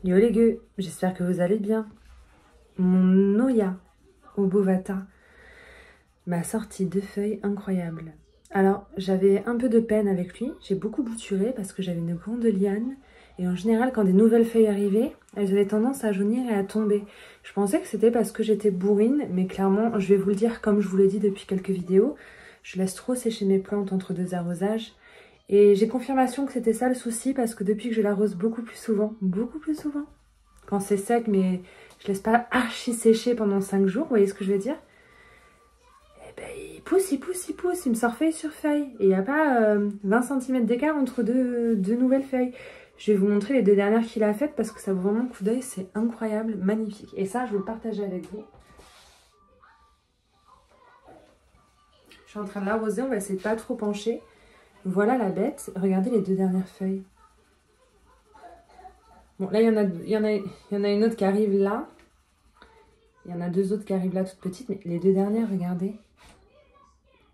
Yo les gueux, j'espère que vous allez bien. Mon Oya au Bovata m'a sorti 2 feuilles incroyables. Alors j'avais un peu de peine avec lui, j'ai beaucoup bouturé parce que j'avais une grande liane. Et en général quand des nouvelles feuilles arrivaient, elles avaient tendance à jaunir et à tomber. Je pensais que c'était parce que j'étais bourrine, mais clairement je vais vous le dire comme je vous l'ai dit depuis quelques vidéos. Je laisse trop sécher mes plantes entre 2 arrosages. Et j'ai confirmation que c'était ça le souci parce que depuis que je l'arrose beaucoup plus souvent, quand c'est sec, mais je laisse pas archi sécher pendant 5 jours, vous voyez ce que je veux dire? Eh ben il pousse, il me sort feuille sur feuille. Et il n'y a pas 20 cm d'écart entre deux nouvelles feuilles. Je vais vous montrer les 2 dernières qu'il a faites parce que ça vaut vraiment le coup d'œil, c'est incroyable, magnifique. Et ça, je vais le partager avec vous. Je suis en train de l'arroser, on va essayer de pas trop pencher. Voilà la bête, regardez les 2 dernières feuilles. Bon, là, il y en a une autre qui arrive là. Il y en a 2 autres qui arrivent là, toutes petites. Mais les 2 dernières, regardez.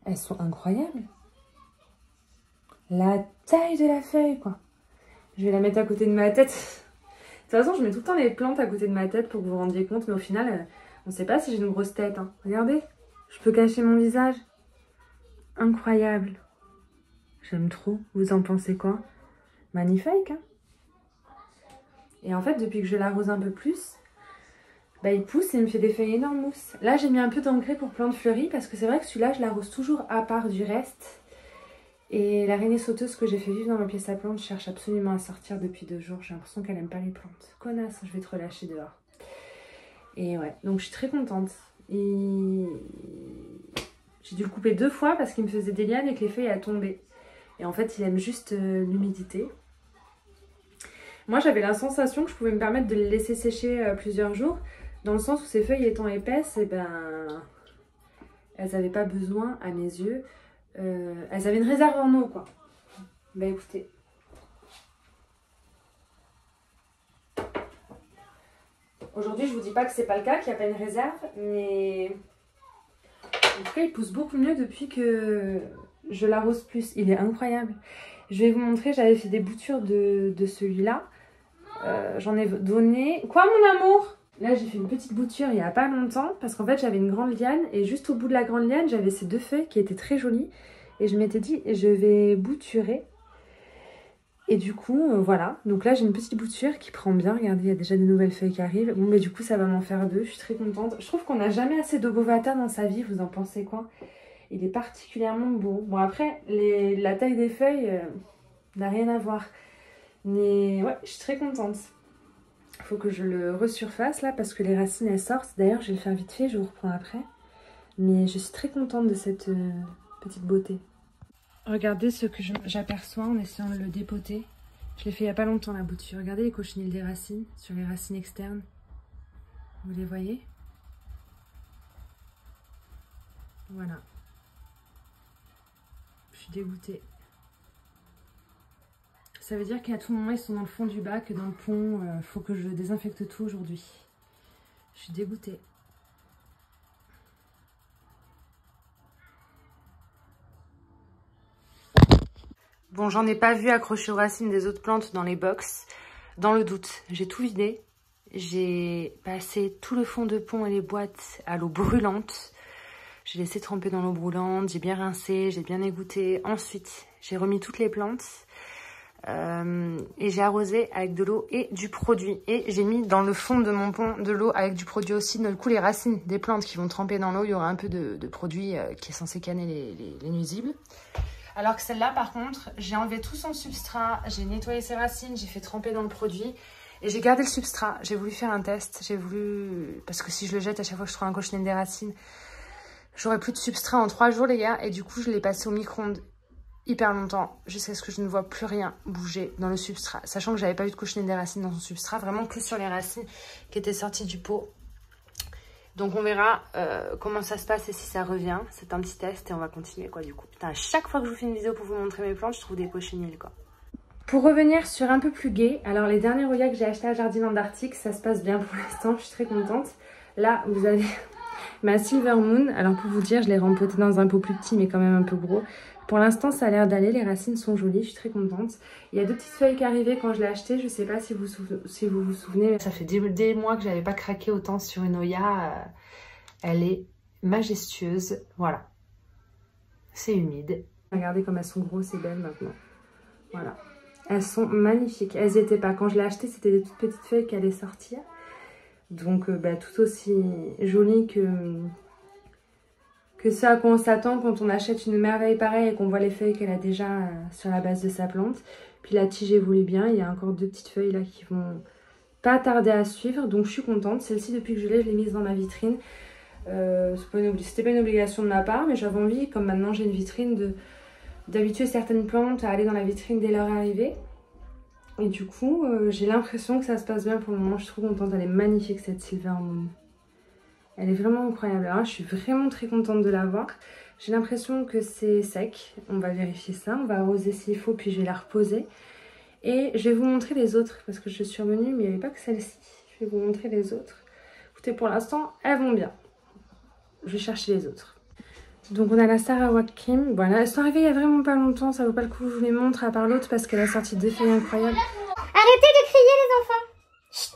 Elles sont incroyables. La taille de la feuille, quoi. Je vais la mettre à côté de ma tête. De toute façon, je mets tout le temps les plantes à côté de ma tête pour que vous vous rendiez compte. Mais au final, on ne sait pas si j'ai une grosse tête. Hein. Regardez, je peux cacher mon visage. Incroyable. J'aime trop. Vous en pensez quoi? Magnifique, hein? Et en fait, depuis que je l'arrose un peu plus, bah, il pousse et il me fait des feuilles énormes mousses. Là, j'ai mis un peu d'engrais pour plantes fleuries parce que c'est vrai que celui-là, je l'arrose toujours à part du reste. Et l'araignée sauteuse que j'ai fait vivre dans ma pièce à plantes cherche absolument à sortir depuis 2 jours. J'ai l'impression qu'elle aime pas les plantes. Connasse, je vais te relâcher dehors. Et ouais, donc je suis très contente. J'ai dû le couper 2 fois parce qu'il me faisait des lianes et que les feuilles elles tombaient. Et en fait, il aime juste l'humidité. Moi, j'avais la sensation que je pouvais me permettre de les laisser sécher plusieurs jours, dans le sens où ces feuilles étant épaisses, et ben, elles n'avaient pas besoin, à mes yeux, elles avaient une réserve en eau, quoi. Bah écoutez. Aujourd'hui, je vous dis pas que c'est pas le cas, qu'il n'y a pas une réserve, mais en tout cas, il pousse beaucoup mieux depuis que je l'arrose plus. Il est incroyable. Je vais vous montrer, j'avais fait des boutures de celui-là. J'en ai donné... Quoi mon amour? Là j'ai fait une petite bouture il n'y a pas longtemps parce qu'en fait j'avais une grande liane et juste au bout de la grande liane j'avais ces 2 feuilles qui étaient très jolies et je m'étais dit je vais bouturer et du coup voilà, donc là j'ai une petite bouture qui prend bien, regardez il y a déjà des nouvelles feuilles qui arrivent. Bon mais du coup ça va m'en faire 2, je suis très contente. Je trouve qu'on n'a jamais assez de Bovata dans sa vie, vous en pensez quoi? Il est particulièrement beau. Bon après la taille des feuilles n'a rien à voir. Mais ouais, je suis très contente. Il faut que je le resurface là parce que les racines elles sortent. D'ailleurs, je vais le faire vite fait, je vous reprends après. Mais je suis très contente de cette petite beauté. Regardez ce que j'aperçois en essayant de le dépoter. Je l'ai fait il n'y a pas longtemps la bouture. Regardez les cochenilles des racines sur les racines externes. Vous les voyez? Voilà. Je suis dégoûtée. Ça veut dire qu'à tout moment, ils sont dans le fond du bac, dans le pont. Faut que je désinfecte tout aujourd'hui. Je suis dégoûtée. Bon, j'en ai pas vu accrocher aux racines des autres plantes dans les box. Dans le doute, j'ai tout vidé. J'ai passé tout le fond de pont et les boîtes à l'eau brûlante. J'ai laissé tremper dans l'eau brûlante, j'ai bien rincé, j'ai bien égoutté. Ensuite, j'ai remis toutes les plantes. Et j'ai arrosé avec de l'eau et du produit et j'ai mis dans le fond de mon pont de l'eau avec du produit aussi. Du coup les racines des plantes qui vont tremper dans l'eau, il y aura un peu de produit qui est censé canner les nuisibles. Alors que celle-là par contre, j'ai enlevé tout son substrat, j'ai nettoyé ses racines, j'ai fait tremper dans le produit et j'ai gardé le substrat. J'ai voulu faire un test, parce que si je le jette à chaque fois que je trouve un cochenille des racines, j'aurai plus de substrat en 3 jours les gars. Et du coup je l'ai passé au micro-ondes hyper longtemps, jusqu'à ce que je ne vois plus rien bouger dans le substrat. Sachant que j'avais pas eu de cochenille des racines dans son substrat, vraiment que sur les racines qui étaient sorties du pot. Donc on verra comment ça se passe et si ça revient. C'est un petit test et on va continuer quoi du coup. Putain, à chaque fois que je vous fais une vidéo pour vous montrer mes plantes, je trouve des cochenilles quoi. Pour revenir sur un peu plus gai, alors les derniers Oya que j'ai acheté à Jardiland d'Arctique, ça se passe bien pour l'instant, je suis très contente. Là, vous avez ma Silver Moon. Alors pour vous dire, je l'ai rempotée dans un pot plus petit mais quand même un peu gros. Pour l'instant, ça a l'air d'aller. Les racines sont jolies. Je suis très contente. Il y a 2 petites feuilles qui arrivaient quand je l'ai acheté. Je ne sais pas si vous vous souvenez. Ça fait des mois que je n'avais pas craqué autant sur une Oya. Elle est majestueuse. Voilà. C'est humide. Regardez comme elles sont grosses et belles maintenant. Voilà. Elles sont magnifiques. Elles n'y étaient pas. Quand je l'ai acheté, c'était des toutes petites feuilles qui allaient sortir. Donc, tout aussi jolies que ce à quoi on s'attend quand on achète une merveille pareille et qu'on voit les feuilles qu'elle a déjà sur la base de sa plante. Puis la tige évolue bien, il y a encore 2 petites feuilles là qui vont pas tarder à suivre, donc je suis contente. Celle-ci, depuis que je l'ai mise dans ma vitrine. C'était pas une obligation de ma part, mais j'avais envie, comme maintenant j'ai une vitrine, d'habituer certaines plantes à aller dans la vitrine dès leur arrivée. Et du coup, j'ai l'impression que ça se passe bien pour le moment. Je suis trop contente, elle est magnifique cette Silver Moon. Elle est vraiment incroyable. Alors là, je suis vraiment très contente de l'avoir. J'ai l'impression que c'est sec. On va vérifier ça. On va arroser s'il faut, puis je vais la reposer. Et je vais vous montrer les autres, parce que je suis revenue, mais il n'y avait pas que celle-ci. Je vais vous montrer les autres. Écoutez, pour l'instant, elles vont bien. Je vais chercher les autres. Donc on a la Sarawak Cream. Voilà, elles sont arrivées il n'y a vraiment pas longtemps. Ça vaut pas le coup que je vous les montre, à part l'autre, parce qu'elle a sorti 2 feuilles incroyables. Arrêtez de crier les enfants. Chut.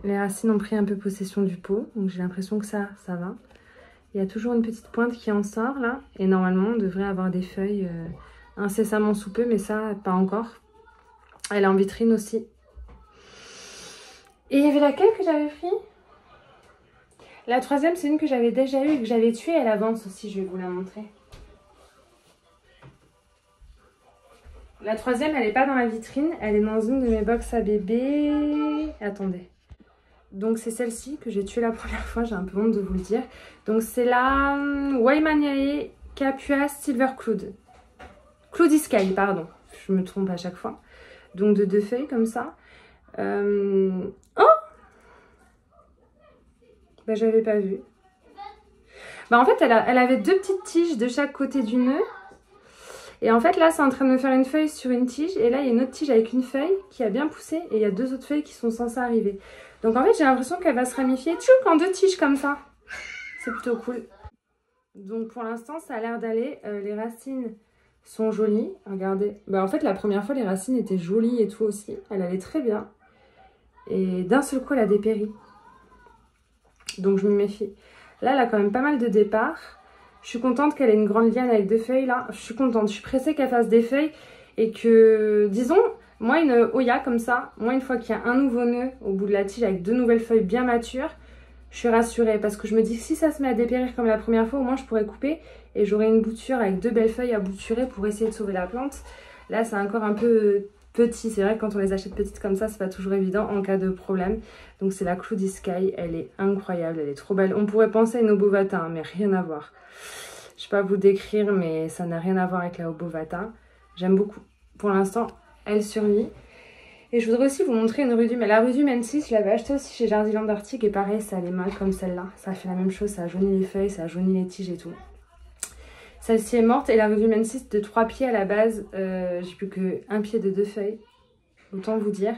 Les racines ont pris un peu possession du pot, donc j'ai l'impression que ça va. Il y a toujours une petite pointe qui en sort là, et normalement on devrait avoir des feuilles incessamment sous peu, mais ça, pas encore. Elle est en vitrine aussi. Et il y avait laquelle que j'avais pris? La 3e, c'est une que j'avais déjà eue et que j'avais tuée, elle avance aussi, je vais vous la montrer. La 3e, elle n'est pas dans la vitrine, elle est dans une de mes box à bébé. Attendez. Donc c'est celle-ci que j'ai tuée la première fois, j'ai un peu honte de vous le dire. Donc c'est la Waimaniae Capua Silver Cloud. Cloudy Sky, pardon. Je me trompe à chaque fois. Donc de 2 feuilles comme ça. Oh, bah j'avais pas vu. Bah en fait elle avait 2 petites tiges de chaque côté du nœud. Et en fait là c'est en train de me faire une feuille sur une tige. Et là il y a une autre tige avec une feuille qui a bien poussé. Et il y a 2 autres feuilles qui sont censées arriver. Donc en fait j'ai l'impression qu'elle va se ramifier tchouk, en 2 tiges comme ça. C'est plutôt cool. Donc pour l'instant ça a l'air d'aller. Les racines sont jolies. Regardez. Bah en fait la première fois les racines étaient jolies et tout aussi. Elle allait très bien. Et d'un seul coup elle a dépéri. Donc je me méfie. Là elle a quand même pas mal de départ. Je suis contente qu'elle ait une grande liane avec 2 feuilles là. Je suis contente. Je suis pressée qu'elle fasse des feuilles. Et que, disons, moi une Oya comme ça, moi une fois qu'il y a un nouveau nœud au bout de la tige avec 2 nouvelles feuilles bien matures, je suis rassurée. Parce que je me dis que si ça se met à dépérir comme la première fois, au moins je pourrais couper. Et j'aurai une bouture avec 2 belles feuilles à bouturer pour essayer de sauver la plante. Là c'est encore un peu petit. C'est vrai que quand on les achète petites comme ça, c'est pas toujours évident en cas de problème. Donc c'est la Cloudy Sky. Elle est incroyable, elle est trop belle. On pourrait penser à une Obovata, hein, mais rien à voir. Je sais pas vous décrire, mais ça n'a rien à voir avec la Obovata. J'aime beaucoup. Pour l'instant, elle survit. Et je voudrais aussi vous montrer une rudum. Mais la rudum N6, je l'avais achetée aussi chez Jardiland Arctic. Et pareil, ça allait mal comme celle-là. Ça a fait la même chose, ça a jauni les feuilles, ça a jauni les tiges et tout. Celle-ci est morte. Et la rudum N6 de 3 pieds à la base, j'ai plus qu'un pied de 2 feuilles. Autant vous dire.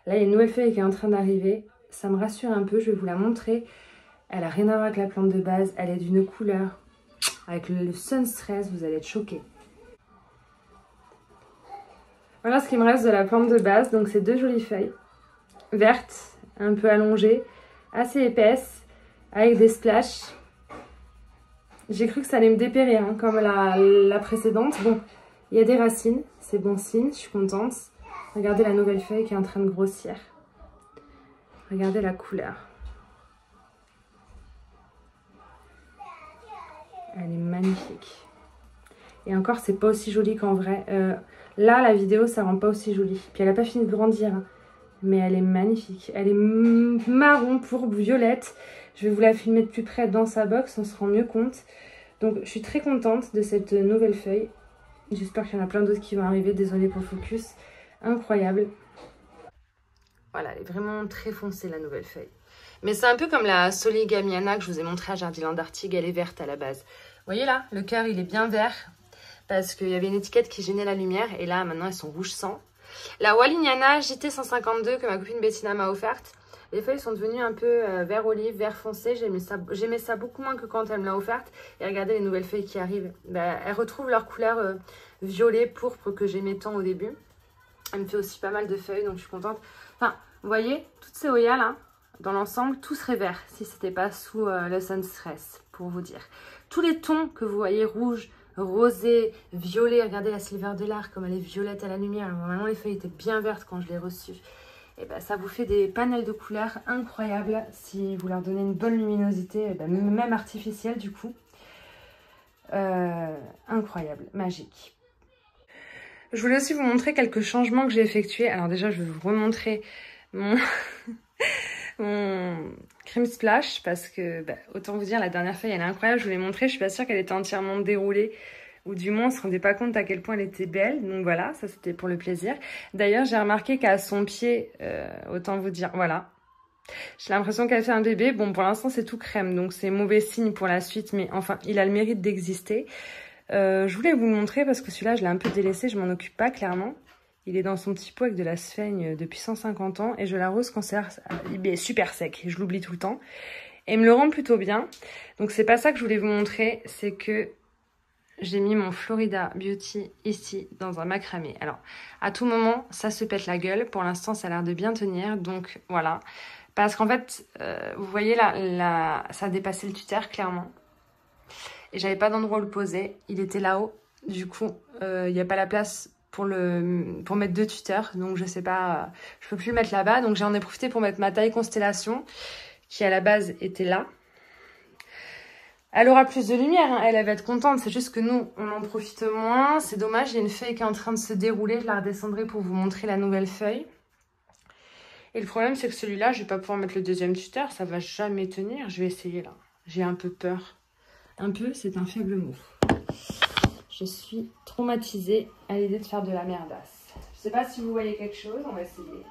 Là, il y a une nouvelle feuille qui est en train d'arriver. Ça me rassure un peu, je vais vous la montrer. Elle a rien à voir avec la plante de base. Elle est d'une couleur. Avec le Sun Stress, vous allez être choqués. Voilà ce qui me reste de la plante de base. Donc c'est 2 jolies feuilles. Vertes, un peu allongées, assez épaisses, avec des splashes. J'ai cru que ça allait me dépérir, hein, comme la précédente. Bon, il y a des racines, c'est bon signe, je suis contente. Regardez la nouvelle feuille qui est en train de grossir. Regardez la couleur. Elle est magnifique. Et encore, c'est pas aussi joli qu'en vrai. Là, la vidéo, ça rend pas aussi joli. Puis elle a pas fini de grandir. Hein. Mais elle est magnifique. Elle est marron, pourpre, violette. Je vais vous la filmer de plus près dans sa box, on se rend mieux compte. Donc, je suis très contente de cette nouvelle feuille. J'espère qu'il y en a plein d'autres qui vont arriver. Désolée pour le focus. Incroyable. Voilà, elle est vraiment très foncée, la nouvelle feuille. Mais c'est un peu comme la Soligamiana que je vous ai montré à Jardiland Arctic. Elle est verte à la base. Vous voyez là, le cœur, il est bien vert. Parce qu'il y avait une étiquette qui gênait la lumière. Et là, maintenant, elles sont rouge sang. La Wallignana JT152 que ma copine Bettina m'a offerte. Les feuilles sont devenues un peu vert olive, vert foncé. J'aimais ça beaucoup moins que quand elle me l'a offerte. Et regardez les nouvelles feuilles qui arrivent. Ben, elles retrouvent leur couleur violet, pourpre que j'aimais tant au début. Elle me fait aussi pas mal de feuilles, donc je suis contente. Enfin, vous voyez, toutes ces Oya là, dans l'ensemble, tout serait vert si c'était pas sous le Sun Stress, pour vous dire. Tous les tons que vous voyez, rouge, rosé, violet, regardez la Silver de l'Art, comme elle est violette à la lumière. Alors, normalement, les feuilles étaient bien vertes quand je l'ai reçue. Et ben, ça vous fait des panels de couleurs incroyables si vous leur donnez une bonne luminosité, ben, même artificielle du coup. Incroyable, magique. Je voulais aussi vous montrer quelques changements que j'ai effectués. Alors déjà, je vais vous remontrer mon, mon Cream Splash parce que, bah, autant vous dire, la dernière feuille, elle est incroyable. Je vous l'ai montrée, je suis pas sûre qu'elle était entièrement déroulée. Ou du moins, on se rendait pas compte à quel point elle était belle. Donc voilà, ça c'était pour le plaisir. D'ailleurs, j'ai remarqué qu'à son pied, autant vous dire, voilà. J'ai l'impression qu'elle fait un bébé. Bon, pour l'instant, c'est tout crème. Donc c'est mauvais signe pour la suite. Mais enfin, il a le mérite d'exister. Je voulais vous le montrer parce que celui-là, je l'ai un peu délaissé. Je m'en occupe pas, clairement. Il est dans son petit pot avec de la sphaigne depuis 150 ans. Et je l'arrose quand il est super sec. Je l'oublie tout le temps. Et il me le rend plutôt bien. Donc c'est pas ça que je voulais vous montrer. C'est que j'ai mis mon Florida Beauty ici dans un macramé. Alors, à tout moment, ça se pète la gueule. Pour l'instant, ça a l'air de bien tenir. Donc, voilà. Parce qu'en fait, vous voyez là, ça a dépassé le tuteur, clairement. Et j'avais pas d'endroit où le poser. Il était là-haut. Du coup, il n'y a pas la place pour mettre 2 tuteurs. Donc, je sais pas, je peux plus le mettre là-bas. Donc, j'en ai profité pour mettre ma taille Constellation, qui à la base était là. Elle aura plus de lumière, hein. Elle va être contente. C'est juste que nous, on en profite moins. C'est dommage, il y a une feuille qui est en train de se dérouler. Je la redescendrai pour vous montrer la nouvelle feuille. Et le problème, c'est que celui-là, je vais pas pouvoir mettre le deuxième tuteur. Ça va jamais tenir. Je vais essayer là. J'ai un peu peur. Un peu, c'est un faible mot. Je suis traumatisée à l'idée de faire de la merdasse. Je sais pas si vous voyez quelque chose. On va essayer.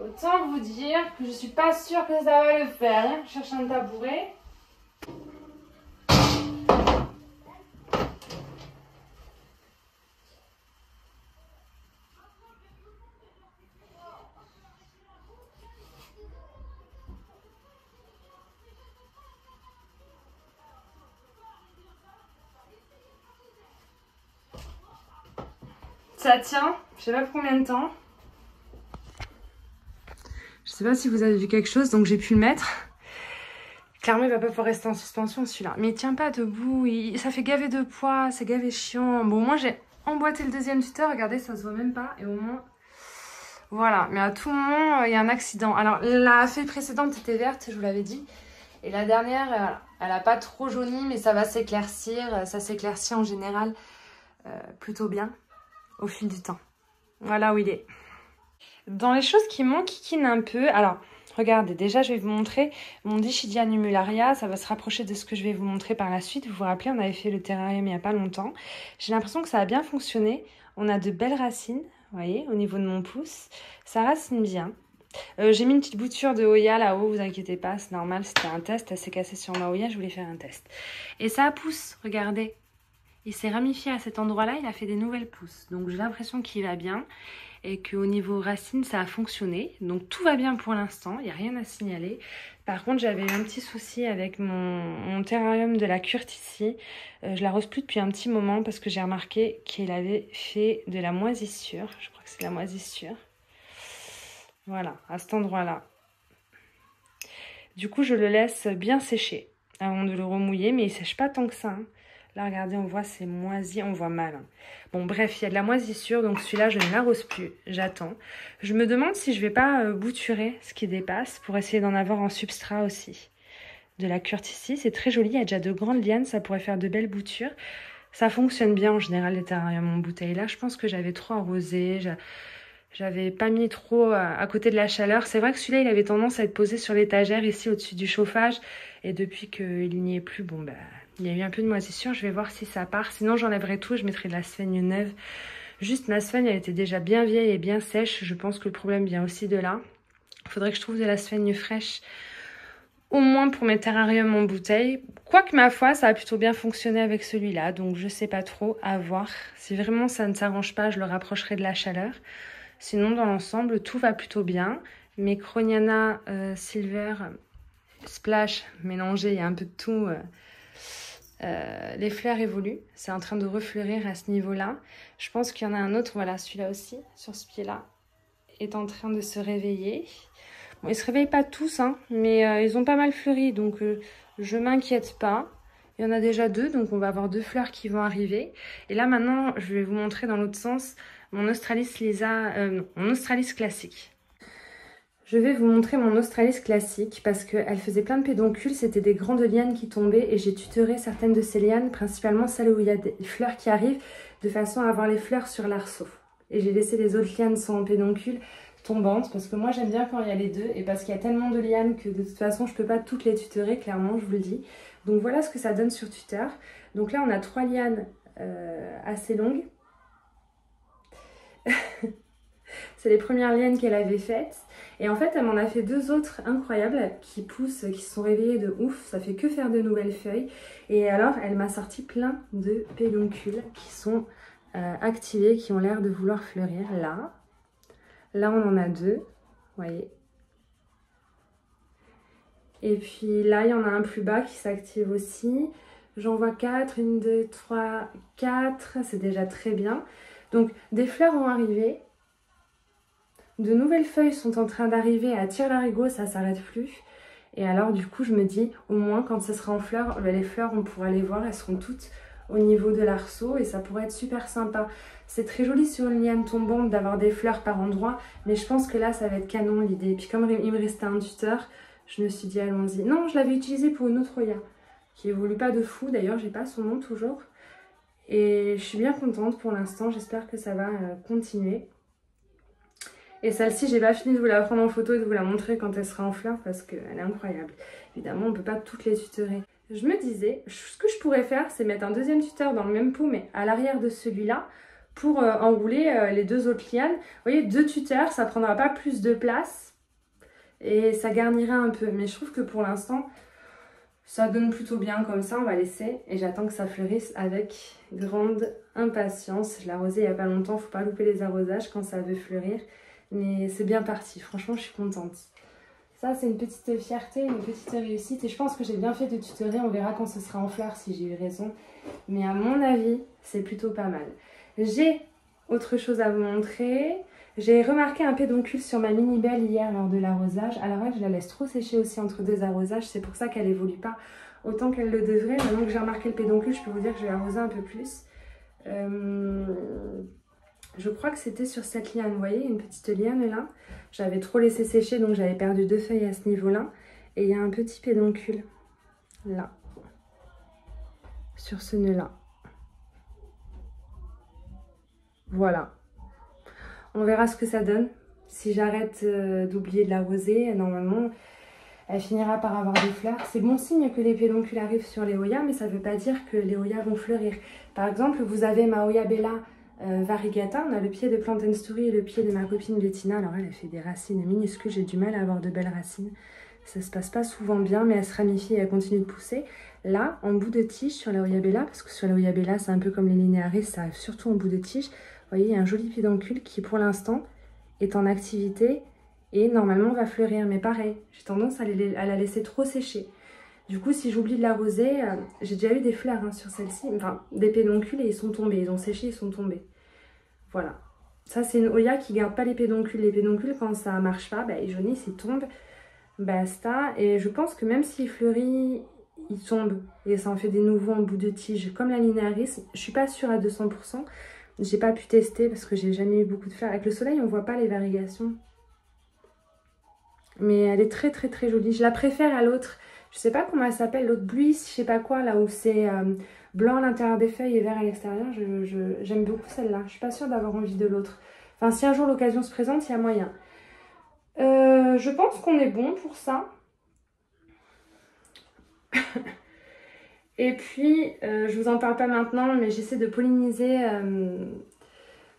Autant vous dire que je suis pas sûre que ça va le faire. Hein. Je cherche un tabouret. Ça tient, je sais pas pour combien de temps. Je sais pas si vous avez vu quelque chose, donc j'ai pu le mettre. Clairement, il va pas pouvoir rester en suspension celui-là. Mais il tient pas debout, ça fait gaver de poids, c'est gavé chiant. Bon, moi j'ai emboîté le deuxième tuteur, regardez, ça se voit même pas. Et au moins, voilà. Mais à tout moment, il y a un accident. Alors, la feuille précédente était verte, je vous l'avais dit. Et la dernière, elle a pas trop jauni, mais ça va s'éclaircir. Ça s'éclaircit en général plutôt bien au fil du temps. Voilà où il est. Dans les choses qui m'enquiquinent un peu, alors regardez, déjà je vais vous montrer mon Dischidia numularia, ça va se rapprocher de ce que je vais vous montrer par la suite. Vous vous rappelez, on avait fait le terrarium il n'y a pas longtemps. J'ai l'impression que ça a bien fonctionné. On a de belles racines, vous voyez, au niveau de mon pouce. Ça racine bien. J'ai mis une petite bouture de Oya là-haut, vous inquiétez pas, c'est normal, c'était un test. Elle s'est cassée sur ma Oya, je voulais faire un test. Et ça pousse, regardez. Il s'est ramifié à cet endroit-là, il a fait des nouvelles pousses. Donc j'ai l'impression qu'il va bien et qu'au niveau racine, ça a fonctionné. Donc tout va bien pour l'instant, il n'y a rien à signaler. Par contre, j'avais eu un petit souci avec mon terrarium de la Curtici. Je l'arrose plus depuis un petit moment parce que j'ai remarqué qu'il avait fait de la moisissure. Je crois que c'est de la moisissure. Voilà, à cet endroit-là. Du coup, je le laisse bien sécher avant de le remouiller, mais il ne sèche pas tant que ça, hein. Là, regardez, on voit c'est moisi, on voit mal. Hein. Bon, bref, il y a de la moisissure, donc celui-là, je ne l'arrose plus. J'attends. Je me demande si je vais pas bouturer ce qui dépasse pour essayer d'en avoir en substrat aussi. De la Curtici, c'est très joli. Il y a déjà de grandes lianes, ça pourrait faire de belles boutures. Ça fonctionne bien en général, les terrariums en bouteille. Là, je pense que j'avais trop arrosé. J'avais pas mis trop à côté de la chaleur. C'est vrai que celui-là, il avait tendance à être posé sur l'étagère ici au-dessus du chauffage. Et depuis qu'il n'y est plus, bon, bah... il y a eu un peu de moisissure, je vais voir si ça part. Sinon, j'enlèverai tout, je mettrai de la sphaigne neuve. Juste, ma sphaigne, elle était déjà bien vieille et bien sèche. Je pense que le problème vient aussi de là. Il faudrait que je trouve de la sphaigne fraîche au moins pour mes terrariums en bouteille. Quoique ma foi, ça a plutôt bien fonctionné avec celui-là, donc je sais pas trop, à voir. Si vraiment ça ne s'arrange pas, je le rapprocherai de la chaleur. Sinon, dans l'ensemble, tout va plutôt bien. Mes Croniana Silver Splash mélangés, il y a un peu de tout. Les fleurs évoluent, c'est en train de refleurir à ce niveau-là. Je pense qu'il y en a un autre, voilà, celui-là aussi, sur ce pied-là, est en train de se réveiller. Bon, ils ne se réveillent pas tous, hein, mais ils ont pas mal fleuri, donc je m'inquiète pas. Il y en a déjà 2, donc on va avoir 2 fleurs qui vont arriver. Et là, maintenant, je vais vous montrer dans l'autre sens mon Australis mon Australis classique. Je vais vous montrer mon Australis classique parce qu'elle faisait plein de pédoncules, c'était des grandes lianes qui tombaient et j'ai tutoré certaines de ces lianes, principalement celles où il y a des fleurs qui arrivent, de façon à avoir les fleurs sur l'arceau. Et j'ai laissé les autres lianes sans pédoncules tombantes parce que moi j'aime bien quand il y a les deux et parce qu'il y a tellement de lianes que de toute façon je peux pas toutes les tutorer, clairement, je vous le dis. Donc voilà ce que ça donne sur Tuteur. Donc là on a 3 lianes assez longues. C'est les premières lianes qu'elle avait faites. Et en fait, elle m'en a fait 2 autres incroyables qui poussent, qui se sont réveillées de ouf. Ça fait que faire de nouvelles feuilles. Et alors, elle m'a sorti plein de pédoncules qui sont activés, qui ont l'air de vouloir fleurir. Là, on en a 2. Vous voyez. Et puis là, il y en a un plus bas qui s'active aussi. J'en vois 4. 1, 2, 3, 4. C'est déjà très bien. Donc, des fleurs vont arriver. De nouvelles feuilles sont en train d'arriver à tire-larigot, ça s'arrête plus. Et alors du coup je me dis, au moins quand ce sera en fleurs, les fleurs on pourra les voir, elles seront toutes au niveau de l'arceau et ça pourrait être super sympa. C'est très joli sur une liane tombante d'avoir des fleurs par endroit, mais je pense que là ça va être canon l'idée. Et puis comme il me restait un tuteur, je me suis dit allons-y. Non, je l'avais utilisé pour une autre Oya, qui évolue pas de fou, d'ailleurs j'ai pas son nom toujours. Et je suis bien contente pour l'instant, j'espère que ça va continuer. Et celle-ci, j'ai pas fini de vous la prendre en photo et de vous la montrer quand elle sera en fleurs parce qu'elle est incroyable. Évidemment, on peut pas toutes les tutorer. Je me disais, ce que je pourrais faire, c'est mettre un deuxième tuteur dans le même pot, mais à l'arrière de celui-là, pour enrouler les 2 autres lianes. Vous voyez, 2 tuteurs, ça prendra pas plus de place et ça garnira un peu. Mais je trouve que pour l'instant, ça donne plutôt bien comme ça, on va laisser. Et j'attends que ça fleurisse avec grande impatience. Je l'ai arrosé il y a pas longtemps, faut pas louper les arrosages quand ça veut fleurir. Mais c'est bien parti, franchement je suis contente. Ça c'est une petite fierté, une petite réussite et je pense que j'ai bien fait de tutorer, on verra quand ce sera en fleurs si j'ai eu raison. Mais à mon avis, c'est plutôt pas mal. J'ai autre chose à vous montrer. J'ai remarqué un pédoncule sur ma mini belle hier lors de l'arrosage. Alors elle, je la laisse trop sécher aussi entre 2 arrosages, c'est pour ça qu'elle évolue pas autant qu'elle le devrait. Maintenant que j'ai remarqué le pédoncule, je peux vous dire que je vais arroser un peu plus. Je crois que c'était sur cette liane, vous voyez, une petite liane là. J'avais trop laissé sécher, donc j'avais perdu 2 feuilles à ce niveau-là. Et il y a un petit pédoncule, là, sur ce nœud-là. Voilà. On verra ce que ça donne. Si j'arrête d'oublier de l'arroser, normalement, elle finira par avoir des fleurs. C'est bon signe que les pédoncules arrivent sur les Oyas, mais ça ne veut pas dire que les Oyas vont fleurir. Par exemple, vous avez ma Oya Bella variegata, on a le pied de Plant and Story et le pied de ma copine Bettina. Alors elle fait des racines minuscules, j'ai du mal à avoir de belles racines. Ça se passe pas souvent bien, mais elle se ramifie et elle continue de pousser. Là, en bout de tige sur la Oya Bella, parce que sur la Oya Bella, c'est un peu comme les linéaris, ça arrive surtout en bout de tige. Vous voyez, il y a un joli pédoncule qui pour l'instant est en activité et normalement va fleurir. Mais pareil, j'ai tendance à la laisser trop sécher. Du coup, si j'oublie de l'arroser, j'ai déjà eu des fleurs hein, sur celle-ci, enfin des pédoncules et ils sont tombés, ils ont séché, ils sont tombés. Voilà. Ça, c'est une Oya qui ne garde pas les pédoncules. Les pédoncules, quand ça ne marche pas, bah, ils jaunissent, ils tombent. Basta. Et je pense que même s'il fleurit, il tombe. Et ça en fait des nouveaux en bout de tige. Comme la linéaris, je ne suis pas sûre à 200%. J'ai pas pu tester parce que j'ai jamais eu beaucoup de fleurs. Avec le soleil, on ne voit pas les variegations. Mais elle est très très très jolie. Je la préfère à l'autre. Je sais pas comment elle s'appelle, l'autre Bluis, je sais pas quoi, là où c'est blanc à l'intérieur des feuilles et vert à l'extérieur. J'aime beaucoup celle-là. Je suis pas sûre d'avoir envie de l'autre. Enfin, si un jour l'occasion se présente, il y a moyen. Je pense qu'on est bon pour ça. Et puis, je vous en parle pas maintenant, mais j'essaie de polliniser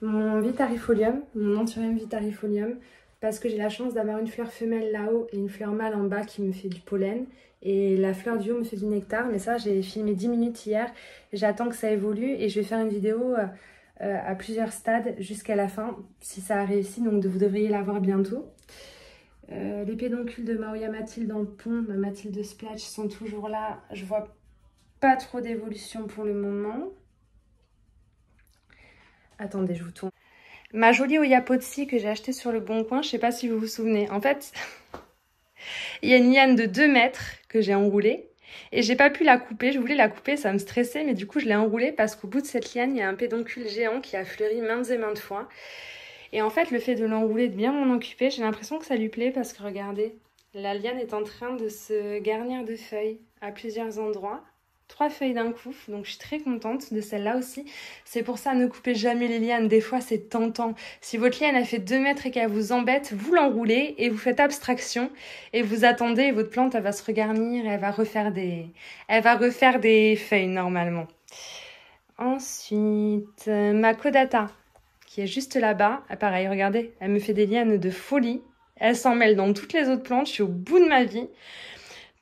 mon Vitarifolium, mon Anthurium Vitarifolium. parce que j'ai la chance d'avoir une fleur femelle là-haut et une fleur mâle en bas qui me fait du pollen. Et la fleur du haut me fait du nectar, mais ça j'ai filmé 10 minutes hier. J'attends que ça évolue et je vais faire une vidéo à plusieurs stades jusqu'à la fin, si ça a réussi, donc vous devriez la voir bientôt. Les pédoncules de Maoya Mathilde en pont, ma Mathilde Splash sont toujours là. Je vois pas trop d'évolution pour le moment. Attendez, je vous tourne. Ma jolie Oya Potsi que j'ai achetée sur le Bon Coin, je sais pas si vous vous souvenez. En fait, il y a une liane de 2 mètres que j'ai enroulée et j'ai pas pu la couper. Je voulais la couper, ça me stressait, mais du coup je l'ai enroulée parce qu'au bout de cette liane, il y a un pédoncule géant qui a fleuri maintes et maintes fois. Et en fait, le fait de l'enrouler, de bien m'en occuper, j'ai l'impression que ça lui plaît parce que regardez, la liane est en train de se garnir de feuilles à plusieurs endroits. 3 feuilles d'un coup, donc je suis très contente de celle-là aussi. C'est pour ça, ne coupez jamais les lianes, des fois c'est tentant. Si votre liane a fait 2 mètres et qu'elle vous embête, vous l'enroulez et vous faites abstraction et vous attendez et votre plante elle va se regarnir et elle va refaire des feuilles normalement. Ensuite, ma Kodata qui est juste là-bas, pareil, regardez, elle me fait des lianes de folie. Elle s'en mêle dans toutes les autres plantes, je suis au bout de ma vie.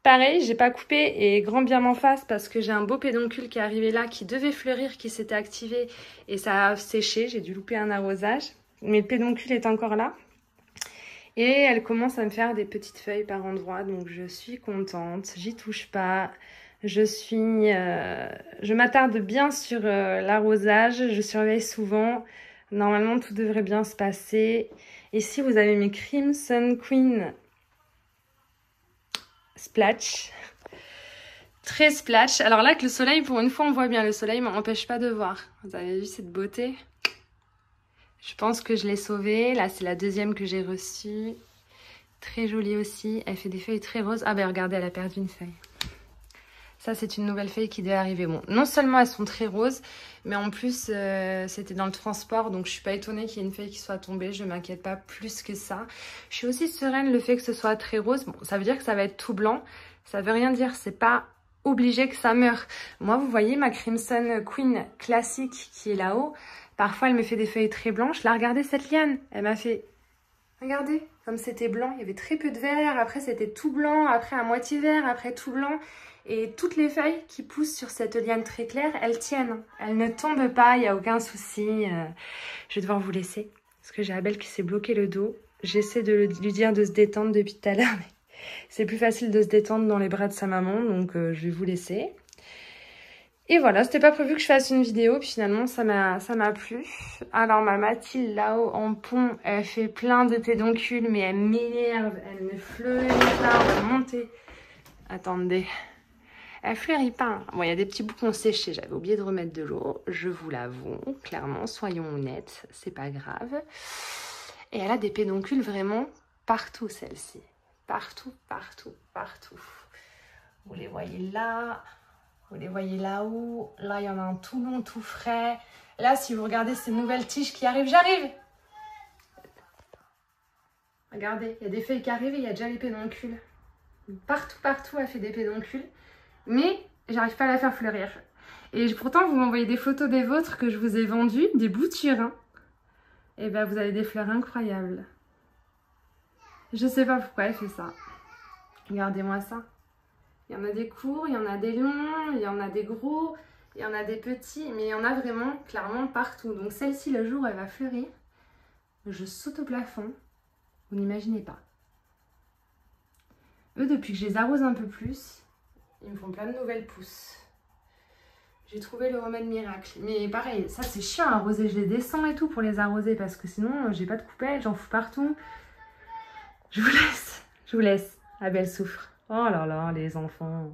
Pareil, j'ai pas coupé et grand bien m'en fasse parce que j'ai un beau pédoncule qui est arrivé là, qui devait fleurir, qui s'était activé et ça a séché. J'ai dû louper un arrosage, mais le pédoncule est encore là. Et elle commence à me faire des petites feuilles par endroits, donc je suis contente. J'y touche pas. Je m'attarde bien sur l'arrosage, je surveille souvent. Normalement, tout devrait bien se passer. Et si vous avez mes Crimson Queen Splash, très splash. Alors là, que le soleil, pour une fois, on voit bien. Le soleil m'empêche pas de voir. Vous avez vu cette beauté? Je pense que je l'ai sauvée. Là, c'est la deuxième que j'ai reçue. Très jolie aussi. Elle fait des feuilles très roses. Ah ben regardez, elle a perdu une feuille. Ça, c'est une nouvelle feuille qui devait arriver. Bon, non seulement elles sont très roses, mais en plus, c'était dans le transport. Donc, je suis pas étonnée qu'il y ait une feuille qui soit tombée. Je m'inquiète pas plus que ça. Je suis aussi sereine le fait que ce soit très rose. Bon, ça veut dire que ça va être tout blanc. Ça veut rien dire. C'est pas obligé que ça meure. Moi, vous voyez ma Crimson Queen classique qui est là-haut. Parfois, elle me fait des feuilles très blanches. Là, regardez cette liane. Elle m'a fait... Regardez, comme c'était blanc. Il y avait très peu de vert. Après, c'était tout blanc. Après, à moitié vert. Après, tout blanc. Et toutes les feuilles qui poussent sur cette liane très claire, elles tiennent. Elles ne tombent pas, il n'y a aucun souci. Je vais devoir vous laisser. Parce que j'ai Abel qui s'est bloqué le dos. J'essaie de lui dire de se détendre depuis tout à l'heure. Mais c'est plus facile de se détendre dans les bras de sa maman. Donc je vais vous laisser. Et voilà, c'était pas prévu que je fasse une vidéo. Puis finalement, ça m'a plu. Alors ma Mathilde là-haut en pont, elle fait plein de pédoncules. Mais elle m'énerve. Elle me fleurit pas. On va monter. Attendez. Elle fleurit pas. Bon, il y a des petits boutons séchés. J'avais oublié de remettre de l'eau. Je vous l'avoue. Clairement, soyons honnêtes. C'est pas grave. Et elle a des pédoncules vraiment partout, celle-ci. Partout, partout, partout. Vous les voyez là. Vous les voyez là-haut. Là, il y en a un tout long, tout frais. Là, si vous regardez ces nouvelles tiges qui arrivent, j'arrive. Regardez, il y a des feuilles qui arrivent et il y a déjà les pédoncules. Partout, partout, elle fait des pédoncules. Mais j'arrive pas à la faire fleurir. Et pourtant, vous m'envoyez des photos des vôtres que je vous ai vendues, des boutures. Hein. Et ben, vous avez des fleurs incroyables. Je sais pas pourquoi elle fait ça. Regardez-moi ça. Il y en a des courts, il y en a des longs, il y en a des gros, il y en a des petits. Mais il y en a vraiment, clairement, partout. Donc celle-ci, le jour où elle va fleurir, je saute au plafond. Vous n'imaginez pas. Eux, depuis que je les arrose un peu plus... Ils me font plein de nouvelles pousses. J'ai trouvé le remède miracle. Mais pareil, ça c'est chiant à arroser. Je les descends et tout pour les arroser parce que sinon j'ai pas de coupelle, j'en fous partout. Je vous laisse. Abel souffre. Oh là là, les enfants.